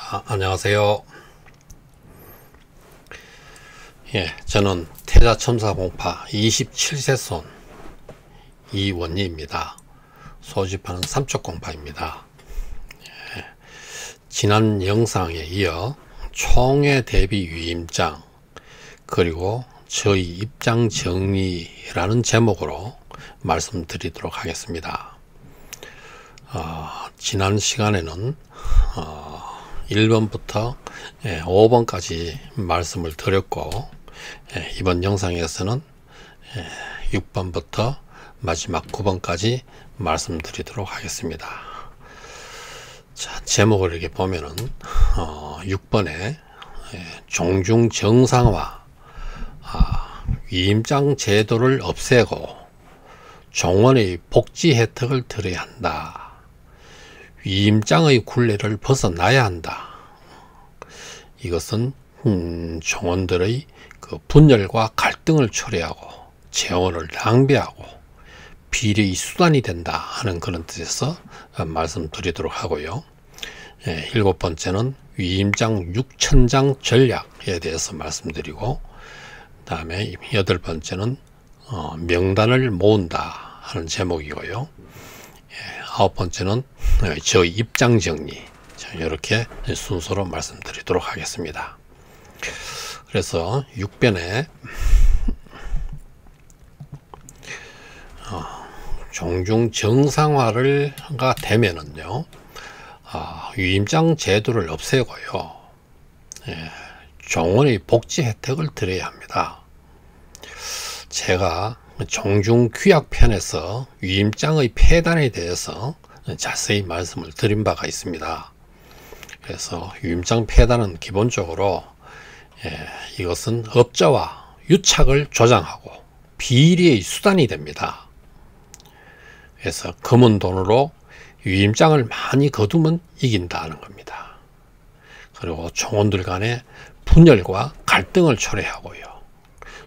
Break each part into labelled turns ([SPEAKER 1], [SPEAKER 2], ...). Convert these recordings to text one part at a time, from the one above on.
[SPEAKER 1] 안녕하세요. 저는 태자첨사공파 27세손 이원희입니다. 소집하는 삼척공파입니다. 지난 영상에 이어 총회 대비 위임장 그리고 저희 입장 정리라는 제목으로 말씀드리도록 하겠습니다. 지난 시간에는 1번부터 5번까지 말씀을 드렸고, 이번 영상에서는 6번부터 마지막 9번까지 말씀드리도록 하겠습니다. 자, 제목을 이렇게 보면은 6번에 종중 정상화, 위임장 제도를 없애고 종원의 복지 혜택을 드려야 한다. 위임장의 굴레를 벗어나야 한다. 이것은 종원들의 그 분열과 갈등을 초래하고 재원을 낭비하고 비리의 수단이 된다 하는 그런 뜻에서 말씀드리도록 하고요. 7번째는 위임장 6천장 전략에 대해서 말씀드리고, 그 다음에 8번째는 명단을 모은다 하는 제목이고요. 9번째는 저희 입장 정리, 이렇게 순서로 말씀드리도록 하겠습니다. 그래서 6번에 종중 정상화가 되면은요, 위임장 제도를 없애고요, 종원의 복지 혜택을 드려야 합니다. 제가 종중 규약편에서 위임장의 폐단에 대해서 자세히 말씀을 드린 바가 있습니다. 그래서 위임장 폐단은 기본적으로 이것은 업자와 유착을 조장하고 비리의 수단이 됩니다. 그래서 검은 돈으로 위임장을 많이 거두면 이긴다는 겁니다. 그리고 종원들 간의 분열과 갈등을 초래하고요,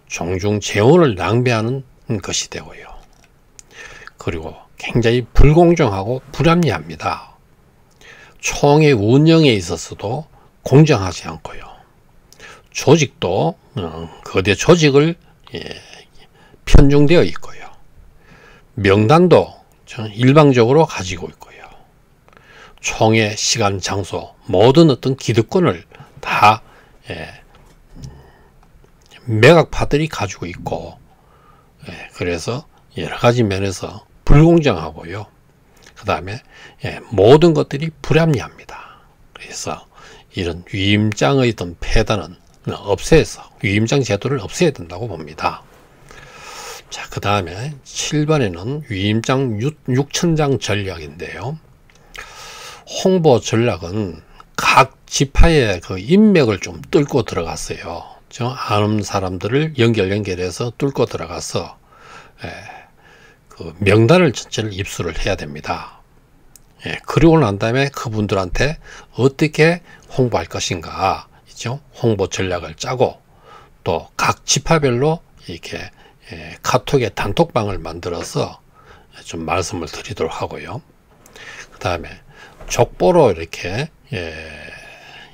[SPEAKER 1] 종중 재원을 낭비하는 것이 되고요, 그리고 굉장히 불공정하고 불합리합니다. 총회 운영에 있어서도 공정하지 않고요, 조직도 거대 조직을 편중되어 있고요, 명단도 일방적으로 가지고 있고요, 총회 시간 장소 모든 어떤 기득권을 다 매각파들이 가지고 있고, 그래서 여러가지 면에서 불공정하고요, 그 다음에 모든 것들이 불합리합니다. 그래서 이런 위임장의 어떤 폐단은 없애서 위임장 제도를 없애야 된다고 봅니다. 자, 그 다음에 7번에는 위임장 6천장 전략인데요, 홍보 전략은 각 지파의 그 인맥을 좀 뚫고 들어갔어요. 아는 사람들을 연결해서 뚫고 들어가서 그 명단을 전체를 입수를 해야 됩니다. 그리고 난 다음에 그분들한테 어떻게 홍보할 것인가, 홍보 전략을 짜고, 또 각 지파별로 이렇게 카톡에 단톡방을 만들어서 좀 말씀을 드리도록 하고요. 그 다음에 족보로 이렇게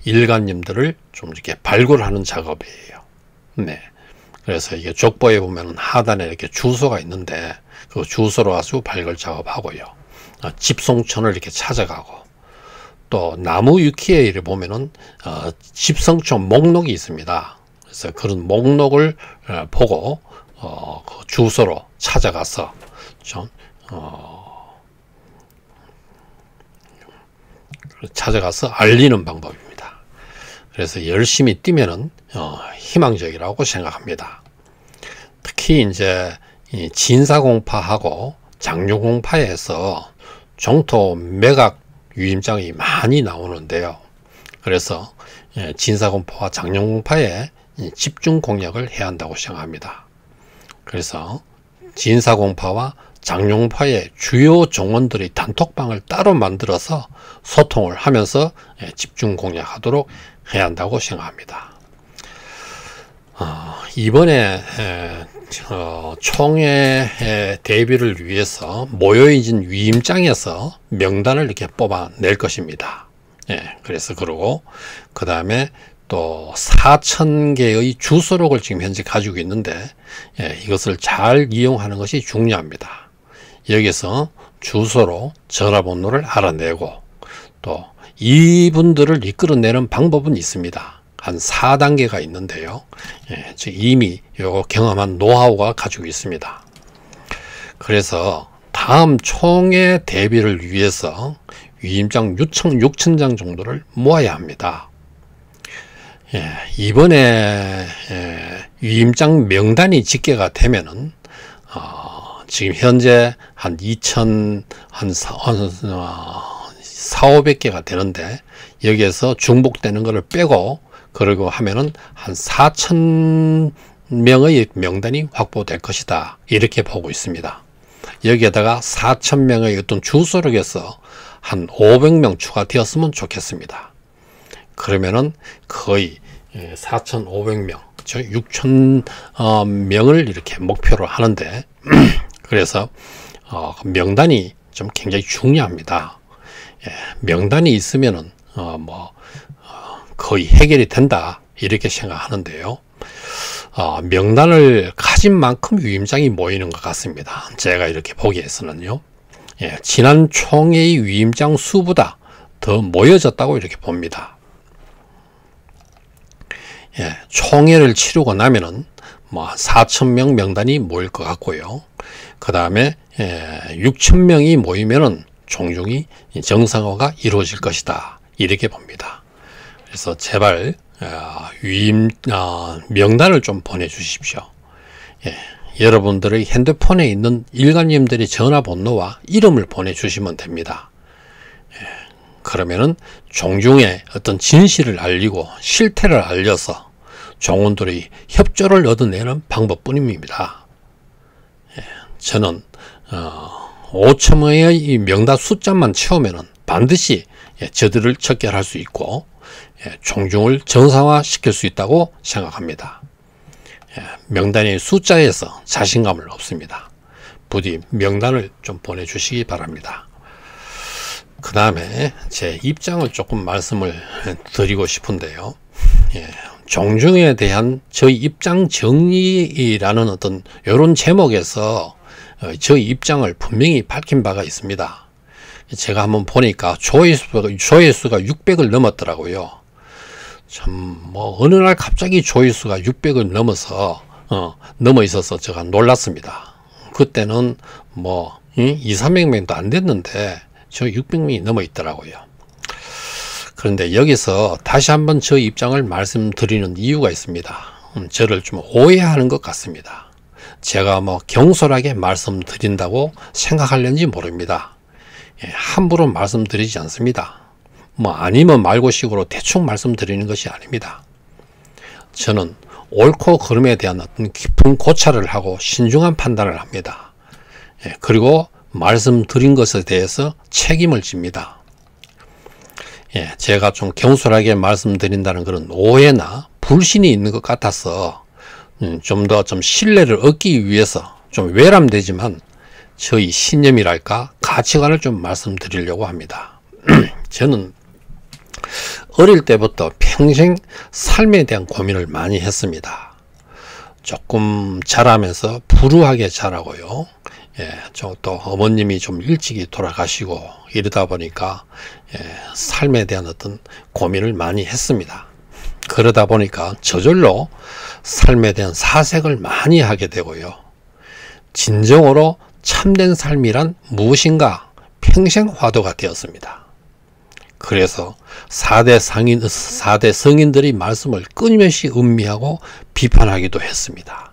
[SPEAKER 1] 일간님들을 좀 이렇게 발굴하는 작업이에요. 그래서 이게 족보에 보면 하단에 이렇게 주소가 있는데 그 주소로 가지고 발굴 작업하고요, 집송촌을 이렇게 찾아가고, 또 나무 위키에 이렇게 보면은 집성촌 목록이 있습니다. 그래서 그런 목록을 보고 그 주소로 찾아가서 좀 알리는 방법입니다. 그래서 열심히 뛰면은 희망적이라고 생각합니다. 특히 이제 이 진사공파하고 장류공파에서 종토 매각 위임장이 많이 나오는데요, 그래서 진사공파와 장룡공파에 집중 공략을 해야 한다고 생각합니다. 그래서 진사공파와 장룡파의 주요 종원들의 단톡방을 따로 만들어서 소통을 하면서 집중 공략하도록 해야 한다고 생각합니다. 이번에 총회 대비를 위해서 모여있는 위임장에서 명단을 이렇게 뽑아낼 것입니다. 그래서 그러고 그 다음에 또 4,000개의 주소록을 지금 현재 가지고 있는데 이것을 잘 이용하는 것이 중요합니다. 여기서 주소로 전화번호를 알아내고 또 이분들을 이끌어내는 방법은 있습니다. 한 4단계가 있는데요. 이미 요거 경험한 노하우가 가지고 있습니다. 그래서 다음 총회 대비를 위해서 위임장 6,000장 정도를 모아야 합니다. 이번에 위임장 명단이 집계가 되면은 지금 현재 한 4,500개가 되는데 여기에서 중복되는 것을 빼고 그러고 하면은 한 4,000명의 명단이 확보될 것이다, 이렇게 보고 있습니다. 여기에다가 4,000명의 어떤 주소록에서 한 500명 추가되었으면 좋겠습니다. 그러면은 거의 4,500명, 6,000명을 이렇게 목표로 하는데 그래서 명단이 좀 굉장히 중요합니다. 명단이 있으면은 거의 해결이 된다, 이렇게 생각하는데요. 명단을 가진 만큼 위임장이 모이는 것 같습니다. 제가 이렇게 보기에서는요. 지난 총회의 위임장 수보다 더 모여졌다고 이렇게 봅니다. 총회를 치르고 나면은 4,000명 명단이 모일 것 같고요. 그 다음에 6,000명이 모이면은 종중이 정상화가 이루어질 것이다, 이렇게 봅니다. 그래서 제발 위임 명단을 좀 보내주십시오. 여러분들의 핸드폰에 있는 일관님들의 전화번호와 이름을 보내주시면 됩니다. 그러면은 종중에 어떤 진실을 알리고 실태를 알려서 종원들의 협조를 얻어내는 방법뿐입니다. 저는 5,000명의 이 명단 숫자만 채우면은 반드시 저들을 척결할 수 있고 종중을 정상화 시킬 수 있다고 생각합니다. 명단의 숫자에서 자신감을 얻습니다. 부디 명단을 좀 보내주시기 바랍니다. 그 다음에 제 입장을 조금 말씀을 드리고 싶은데요. 종중에 대한 저희 입장 정리라는 어떤 이런 제목에서 저희 입장을 분명히 밝힌 바가 있습니다. 제가 한번 보니까 조회수가 600을 넘었더라고요. 참 어느 날 갑자기 조회수가 600을 넘어 있어서 제가 놀랐습니다. 그때는 200~300명도 안 됐는데 저 600명이 넘어 있더라고요. 그런데 여기서 다시 한번 저 입장을 말씀드리는 이유가 있습니다. 저를 좀 오해하는 것 같습니다. 제가 경솔하게 말씀드린다고 생각하려는지 모릅니다. 함부로 말씀드리지 않습니다. 아니면 말고 식으로 대충 말씀드리는 것이 아닙니다. 저는 옳고 그름에 대한 어떤 깊은 고찰을 하고 신중한 판단을 합니다. 그리고 말씀드린 것에 대해서 책임을 집니다. 제가 좀 경솔하게 말씀드린다는 그런 오해나 불신이 있는 것 같아서 좀 더 신뢰를 얻기 위해서 좀 외람되지만 저희 신념이랄까 가치관을 좀 말씀드리려고 합니다. 저는 어릴 때부터 평생 삶에 대한 고민을 많이 했습니다. 조금 자라면서 불우하게 자라고요. 또 어머님이 좀 일찍이 돌아가시고 이러다 보니까 삶에 대한 어떤 고민을 많이 했습니다. 그러다 보니까 저절로 삶에 대한 사색을 많이 하게 되고요. 진정으로 참된 삶이란 무엇인가 평생 화두가 되었습니다. 그래서 4대 성인들의 말씀을 끊임없이 음미하고 비판하기도 했습니다.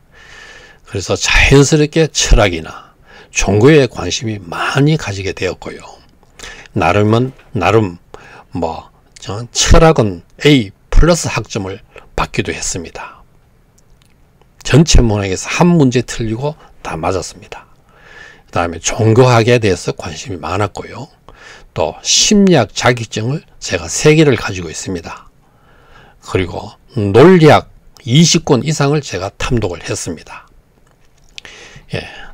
[SPEAKER 1] 그래서 자연스럽게 철학이나 종교에 관심이 많이 가지게 되었고요. 나름 철학은 A+ 학점을 받기도 했습니다. 전체 문항에서 한 문제 틀리고 다 맞았습니다. 그 다음에 종교학에 대해서 관심이 많았고요. 또 심리학 자격증을 제가 3개를 가지고 있습니다. 그리고 논리학 20권 이상을 제가 탐독을 했습니다.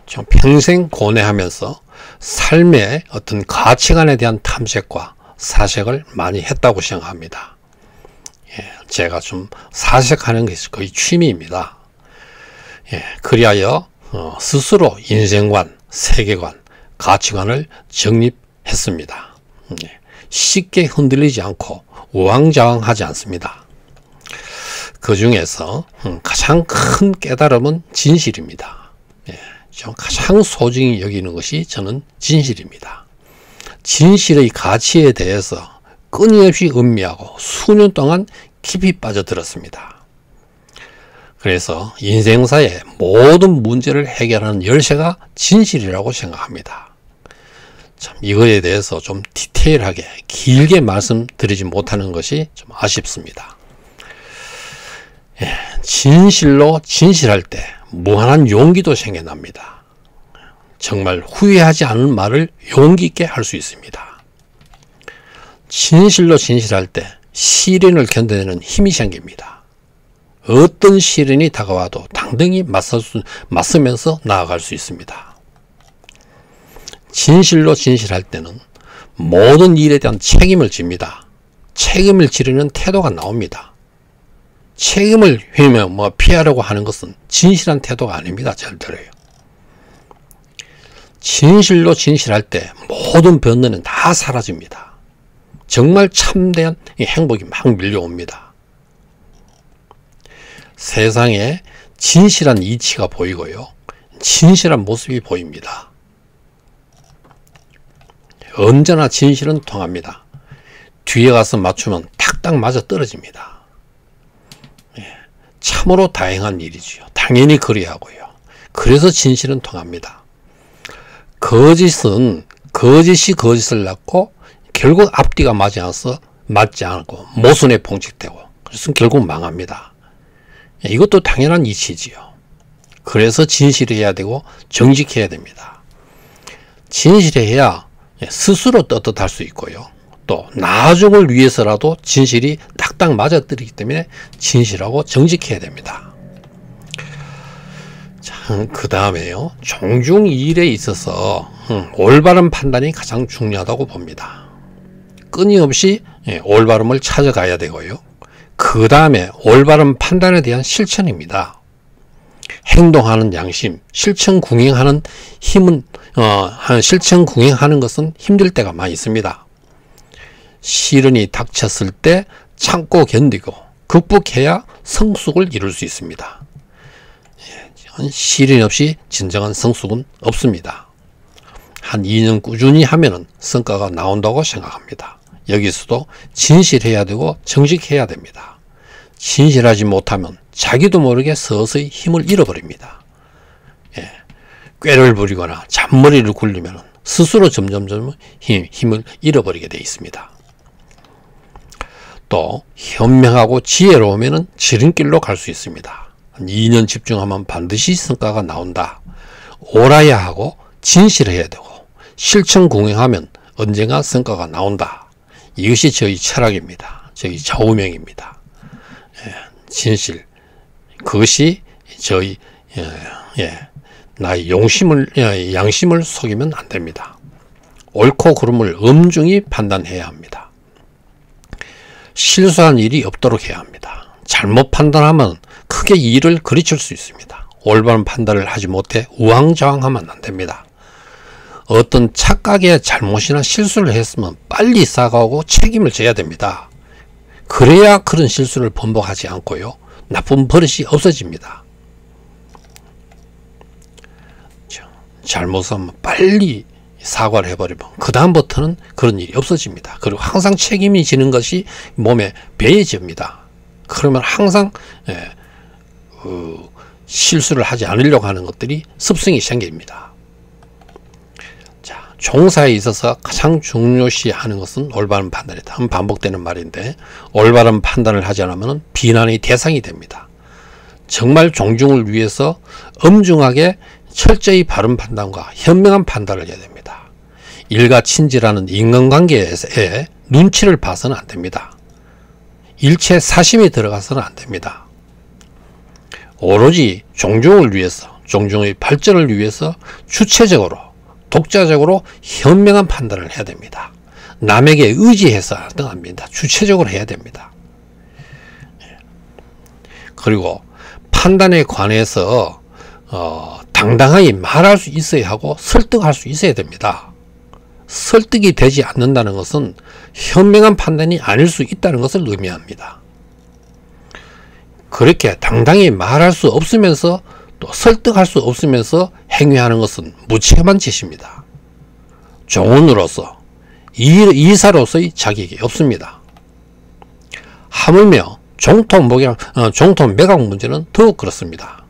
[SPEAKER 1] 좀 평생 고뇌하면서 삶의 어떤 가치관에 대한 탐색과 사색을 많이 했다고 생각합니다. 제가 좀 사색하는 것이 거의 취미입니다. 그리하여 스스로 인생관, 세계관, 가치관을 정립했습니다. 쉽게 흔들리지 않고 우왕좌왕하지 않습니다. 그 중에서 가장 큰 깨달음은 진실입니다. 가장 소중히 여기는 것이 저는 진실입니다. 진실의 가치에 대해서 끊임없이 음미하고 수년 동안 깊이 빠져들었습니다. 그래서 인생사의 모든 문제를 해결하는 열쇠가 진실이라고 생각합니다. 참 이거에 대해서 좀 디테일하게 길게 말씀드리지 못하는 것이 좀 아쉽습니다. 진실로 진실할 때 무한한 용기도 생겨납니다. 정말 후회하지 않은 말을 용기 있게 할 수 있습니다. 진실로 진실할 때 시련을 견뎌내는 힘이 생깁니다. 어떤 시련이 다가와도 당당히 맞서면서 나아갈 수 있습니다. 진실로 진실할 때는 모든 일에 대한 책임을 집니다. 책임을 지르는 태도가 나옵니다. 책임을 피하려고 하는 것은 진실한 태도가 아닙니다. 절대로요. 진실로 진실할 때 모든 변화는 다 사라집니다. 정말 참된 행복이 막 밀려옵니다. 세상에 진실한 이치가 보이고요. 진실한 모습이 보입니다. 언제나 진실은 통합니다. 뒤에 가서 맞추면 탁탁 맞아 떨어집니다. 참으로 다행한 일이지요. 당연히 그리하고요. 그래서 진실은 통합니다. 거짓은 거짓이 거짓을 낳고 결국 앞뒤가 맞지 않고 모순에 봉착되고 그래서 결국 망합니다. 이것도 당연한 이치지요. 그래서 진실해야 되고 정직해야 됩니다. 진실해야 스스로 떳떳할 수 있고요. 또 나중을 위해서라도 진실이 딱딱 맞아떨어지기 때문에 진실하고 정직해야 됩니다. 그 다음에요. 종중 일에 있어서 올바른 판단이 가장 중요하다고 봅니다. 끊임없이 올바름을 찾아가야 되고요. 그 다음에 올바른 판단에 대한 실천입니다. 행동하는 양심, 실천궁행하는 힘은 실천궁행하는 것은 힘들 때가 많이 있습니다. 시련이 닥쳤을 때 참고 견디고 극복해야 성숙을 이룰 수 있습니다. 시련 없이 진정한 성숙은 없습니다. 한 2년 꾸준히 하면은 성과가 나온다고 생각합니다. 여기서도 진실해야 되고 정직해야 됩니다. 진실하지 못하면 자기도 모르게 서서히 힘을 잃어버립니다. 꾀를 부리거나 잔머리를 굴리면 스스로 점점점 힘을 잃어버리게 되어 있습니다. 또 현명하고 지혜로우면 지름길로 갈 수 있습니다. 2년 집중하면 반드시 성과가 나온다. 옳아야 하고 진실해야 되고 실천궁행하면 언젠가 성과가 나온다. 이것이 저희 철학입니다. 저희 좌우명입니다. 진실, 그것이 저희 나의 양심을 속이면 안 됩니다. 옳고 그름을 엄중히 판단해야 합니다. 실수한 일이 없도록 해야 합니다. 잘못 판단하면 크게 일을 그르칠 수 있습니다. 올바른 판단을 하지 못해 우왕좌왕하면 안 됩니다. 어떤 착각의 잘못이나 실수를 했으면 빨리 사과하고 책임을 져야 됩니다. 그래야 그런 실수를 반복하지 않고요. 나쁜 버릇이 없어집니다. 잘못하면 빨리 사과를 해버리면 그 다음부터는 그런 일이 없어집니다. 그리고 항상 책임이 지는 것이 몸에 배해집니다. 그러면 항상 실수를 하지 않으려고 하는 것들이 습성이 생깁니다. 자, 종사에 있어서 가장 중요시하는 것은 올바른 판단이다. 반복되는 말인데 올바른 판단을 하지 않으면 비난의 대상이 됩니다. 정말 존중을 위해서 엄중하게 철저히 바른 판단과 현명한 판단을 해야 됩니다. 일가친지라는 인간관계에 눈치를 봐서는 안 됩니다. 일체 사심이 들어가서는 안 됩니다. 오로지 존중을 위해서, 존중의 발전을 위해서 주체적으로, 독자적으로 현명한 판단을 해야 됩니다. 남에게 의지해서 합니다. 주체적으로 해야 됩니다. 그리고 판단에 관해서 당당하게 말할 수 있어야 하고 설득할 수 있어야 됩니다. 설득이 되지 않는다는 것은 현명한 판단이 아닐 수 있다는 것을 의미합니다. 그렇게 당당히 말할 수 없으면서 또 설득할 수 없으면서 행위하는 것은 무책임한 짓입니다. 종원으로서 이사로서의 자격이 없습니다. 하물며 종토 매각 문제는 더욱 그렇습니다.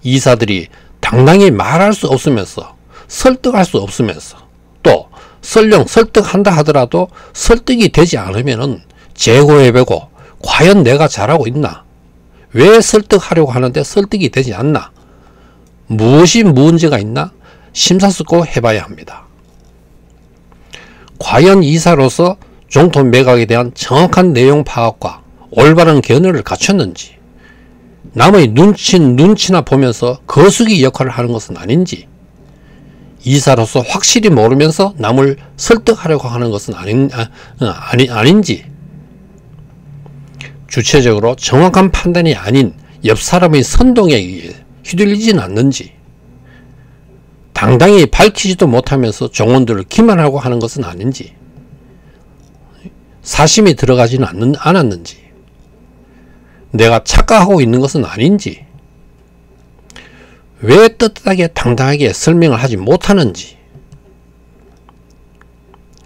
[SPEAKER 1] 이사들이 당당히 말할 수 없으면서 설득할 수 없으면서 또 설령 설득한다 하더라도 설득이 되지 않으면은 재고해보고 과연 내가 잘하고 있나? 왜 설득하려고 하는데 설득이 되지 않나? 무엇이 문제가 있나? 심사숙고 해봐야 합니다. 과연 이사로서 종토 매각에 대한 정확한 내용 파악과 올바른 견해를 갖췄는지, 남의 눈치나 보면서 거수기 역할을 하는 것은 아닌지, 이사로서 확실히 모르면서 남을 설득하려고 하는 것은 아닌지, 주체적으로 정확한 판단이 아닌 옆 사람의 선동에 의해 휘둘리진 않는지, 당당히 밝히지도 못하면서 종원들을 기만하고 하는 것은 아닌지, 사심이 들어가지는 않았는지, 내가 착각하고 있는 것은 아닌지, 왜 떳떳하게 당당하게 설명을 하지 못하는지,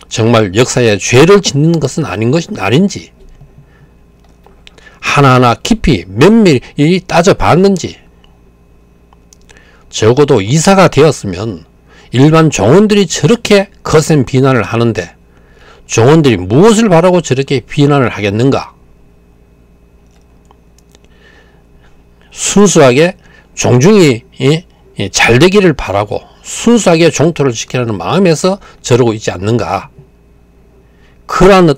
[SPEAKER 1] 정말 역사에 죄를 짓는 것은 아닌지, 하나하나 깊이 면밀히 따져봤는지, 적어도 이사가 되었으면 일반 종원들이 저렇게 거센 비난을 하는데 종원들이 무엇을 바라고 저렇게 비난을 하겠는가? 순수하게 종중이 잘 되기를 바라고 순수하게 종토를 지키라는 마음에서 저러고 있지 않는가? 그러한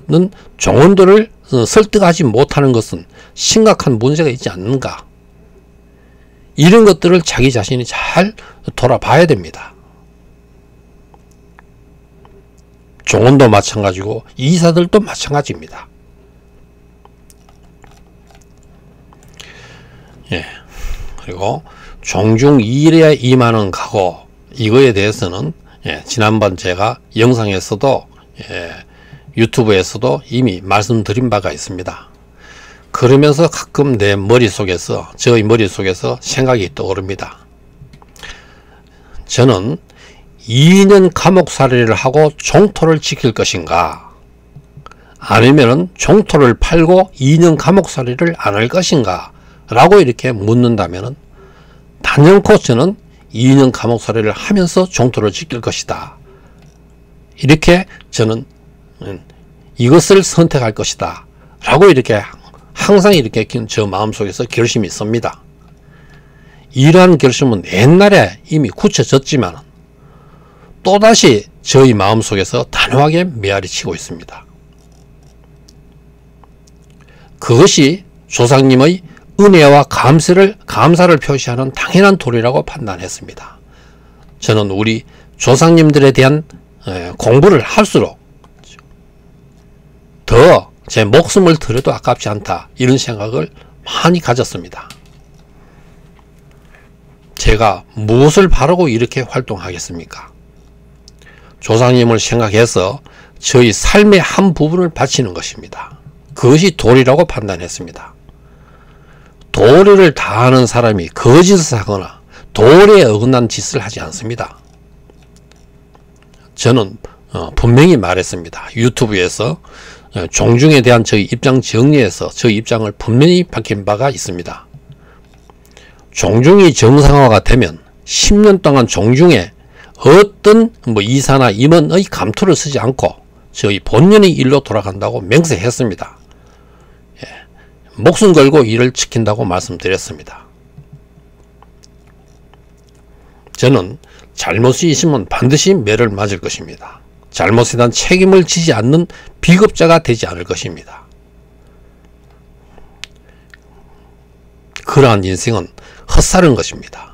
[SPEAKER 1] 종원들을 설득하지 못하는 것은 심각한 문제가 있지 않는가? 이런 것들을 자기 자신이 잘 돌아봐야 됩니다. 종원도 마찬가지고 이사들도 마찬가지입니다. 예. 그리고 종중 2일에 임하는 각오, 이거에 대해서는 지난번 제가 영상에서도 유튜브에서도 이미 말씀드린 바가 있습니다. 그러면서 가끔 내 머릿속에서, 저의 머릿속에서 생각이 떠오릅니다. 저는 2년 감옥 살이를 하고 종토를 지킬 것인가, 아니면 종토를 팔고 2년 감옥 살이를 안 할 것인가 라고 이렇게 묻는다면 단연코 저는 2년 감옥 살이를 하면서 종토를 지킬 것이다, 이렇게 저는 이것을 선택할 것이다 라고 이렇게 항상 이렇게 저 마음속에서 결심이 있습니다. 이러한 결심은 옛날에 이미 굳혀졌지만 또다시 저희 마음속에서 단호하게 메아리치고 있습니다. 그것이 조상님의 은혜와 감사를 표시하는 당연한 도리라고 판단했습니다. 저는 우리 조상님들에 대한 공부를 할수록 더 제 목숨을 들여도 아깝지 않다, 이런 생각을 많이 가졌습니다. 제가 무엇을 바라고 이렇게 활동하겠습니까? 조상님을 생각해서 저희 삶의 한 부분을 바치는 것입니다. 그것이 도리라고 판단했습니다. 도리를 다하는 사람이 거짓을 하거나 도리에 어긋난 짓을 하지 않습니다. 저는 분명히 말했습니다. 유튜브에서 종중에 대한 저희 입장 정리에서 저희 입장을 분명히 밝힌 바가 있습니다. 종중이 정상화가 되면 10년 동안 종중에 어떤 이사나 임원의 감투를 쓰지 않고 저희 본연의 일로 돌아간다고 맹세했습니다. 목숨 걸고 일을 지킨다고 말씀드렸습니다. 저는 잘못이 있으면 반드시 매를 맞을 것입니다. 잘못에 대한 책임을 지지 않는 비겁자가 되지 않을 것입니다. 그러한 인생은 헛살은 것입니다.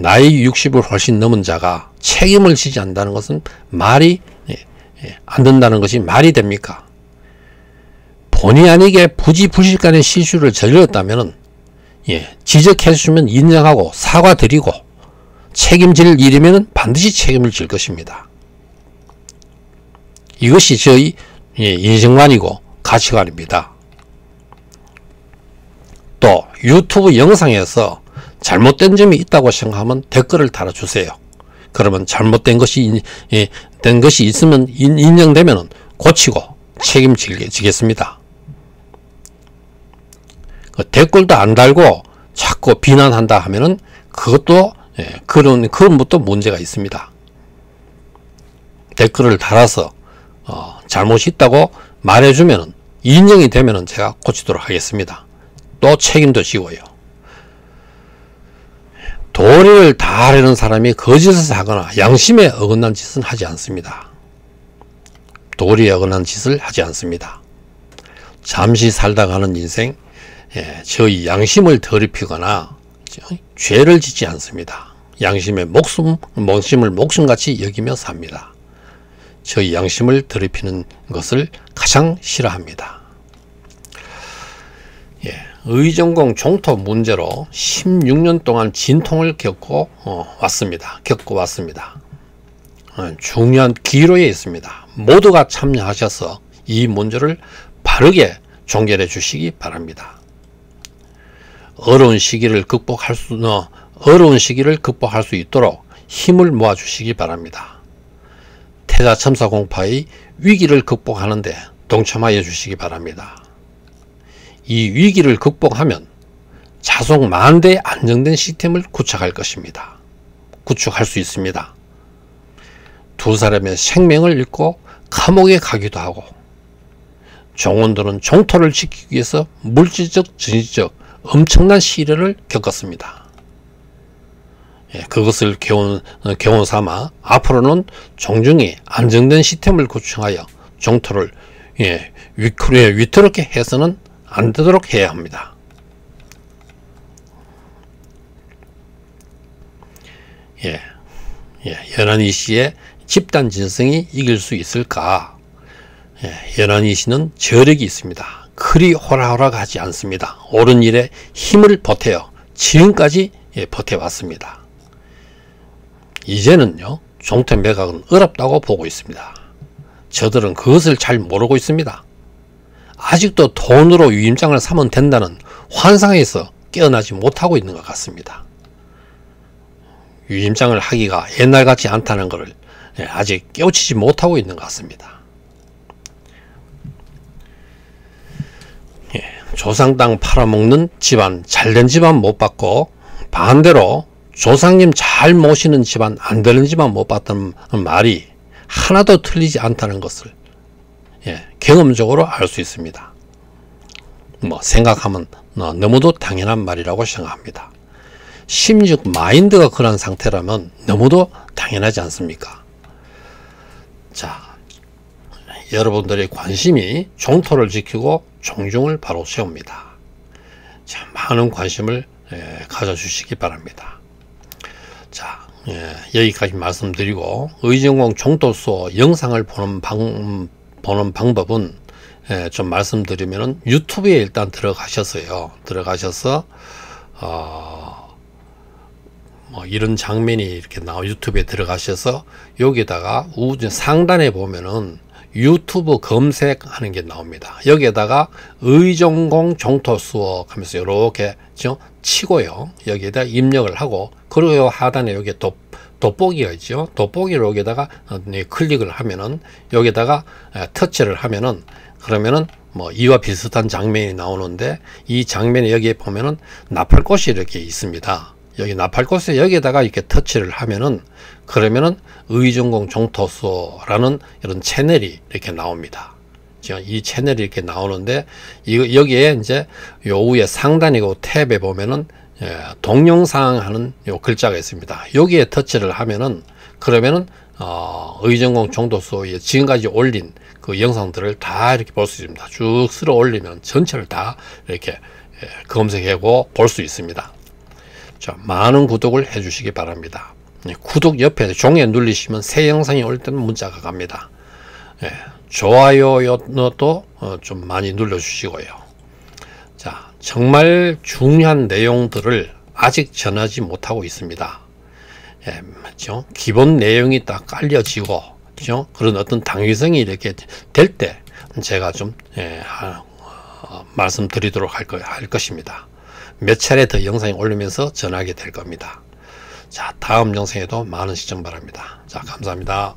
[SPEAKER 1] 나이 60을 훨씬 넘은 자가 책임을 지지 않는다는 것은 말이 안 된다는 것이 말이 됩니까? 본의 아니게 부지불식간의 실수를 저질렀다면 지적해 주시면 인정하고 사과드리고 책임질 일이면 반드시 책임을 질 것입니다. 이것이 저희 인생관이고 가치관입니다. 또 유튜브 영상에서 잘못된 점이 있다고 생각하면 댓글을 달아주세요. 그러면 잘못된 것이 있으면 인정되면 고치고 책임지겠습니다. 댓글도 안 달고 자꾸 비난한다 하면은 그것도 그것부터 문제가 있습니다. 댓글을 달아서 잘못이 있다고 말해주면은 인정이 되면은 제가 고치도록 하겠습니다. 또 책임도 지고요. 도리를 다하려는 사람이 거짓을 하거나 양심에 어긋난 짓은 하지 않습니다. 도리에 어긋난 짓을 하지 않습니다. 잠시 살다 가는 인생, 저희 양심을 더럽히거나 죄를 짓지 않습니다. 양심의 목숨을 목숨같이 여기며 삽니다. 저희 양심을 더럽히는 것을 가장 싫어합니다. 의정공 종토 문제로 16년 동안 진통을 겪고 왔습니다. 중요한 기로에 있습니다. 모두가 참여하셔서 이 문제를 바르게 종결해 주시기 바랍니다. 어려운 시기를 극복할 수 있도록 힘을 모아 주시기 바랍니다. 태자 첨사 공파의 위기를 극복하는 데 동참하여 주시기 바랍니다. 이 위기를 극복하면 자속 만대의 안정된 시스템을 구축할 것입니다. 구축할 수 있습니다. 두 사람의 생명을 잃고 감옥에 가기도 하고, 종원들은 종토를 지키기 위해서 물질적, 정신적 엄청난 시련을 겪었습니다. 그것을 교훈 삼아 앞으로는 종중이 안정된 시스템을 구축하여 종토를 위태롭게 해서는 안 되도록 해야 합니다. 연한이 씨의 집단 진성이 이길 수 있을까? 연한이 씨는 저력이 있습니다. 그리 호락호락하지 않습니다. 옳은 일에 힘을 보태어 지금까지 버텨왔습니다. 이제는요, 종토 매각은 어렵다고 보고 있습니다. 저들은 그것을 잘 모르고 있습니다. 아직도 돈으로 유임장을 사면 된다는 환상에서 깨어나지 못하고 있는 것 같습니다. 유임장을 하기가 옛날 같지 않다는 것을 아직 깨우치지 못하고 있는 것 같습니다. 조상 땅 팔아먹는 집안, 잘된 집안 못 받고, 반대로 조상님 잘 모시는 집안, 안 되는 집안 못 받다는 말이 하나도 틀리지 않다는 것을 경험적으로 알 수 있습니다. 생각하면 너무도 당연한 말이라고 생각합니다. 심지어 마인드가 그런 상태라면 너무도 당연하지 않습니까? 자, 여러분들의 관심이 종토를 지키고 종중을 바로 세웁니다. 자, 많은 관심을 가져주시기 바랍니다. 자, 여기까지 말씀드리고, 의정공 종토수호 영상을 보는 방법은 좀 말씀드리면은 유튜브에 일단 들어가셔서 이런 장면이 이렇게 유튜브에 들어가셔서 여기다가 상단에 보면은 유튜브 검색하는 게 나옵니다. 여기에다가 의정공 종토수호 하면서 이렇게 치고요, 여기에다 입력을 하고, 그리고 하단에 여기 돋보기가 있죠. 돋보기를 여기다가 클릭을 하면은, 여기다가 터치를 하면은, 그러면은 이와 비슷한 장면이 나오는데, 이 장면에 여기에 보면은 나팔꽃이 이렇게 있습니다. 여기 나팔꽃에 여기에다가 이렇게 터치를 하면은, 그러면은 의정공 종토수호라는 이런 채널이 이렇게 나옵니다. 지금 이 채널이 이렇게 나오는데, 여기에 이제 요 위에 상단이고 탭에 보면은 동영상 하는 요 글자가 있습니다. 여기에 터치를 하면은, 그러면은 의정공 종토수호에 지금까지 올린 그 영상들을 다 이렇게 볼 수 있습니다. 쭉 쓸어 올리면 전체를 다 이렇게 검색하고 볼 수 있습니다. 자, 많은 구독을 해 주시기 바랍니다. 구독 옆에 종이에 눌리시면 새 영상이 올 때는 문자가 갑니다. 좋아요도 좀 많이 눌러주시고요. 자, 정말 중요한 내용들을 아직 전하지 못하고 있습니다. 맞죠? 기본 내용이 딱 깔려지고, 그죠? 그런 어떤 당위성이 이렇게 될 때 제가 좀 말씀드리도록 할 것입니다. 몇 차례 더 영상이 올리면서 전하게 될 겁니다. 자, 다음 영상에도 많은 시청 바랍니다. 자, 감사합니다.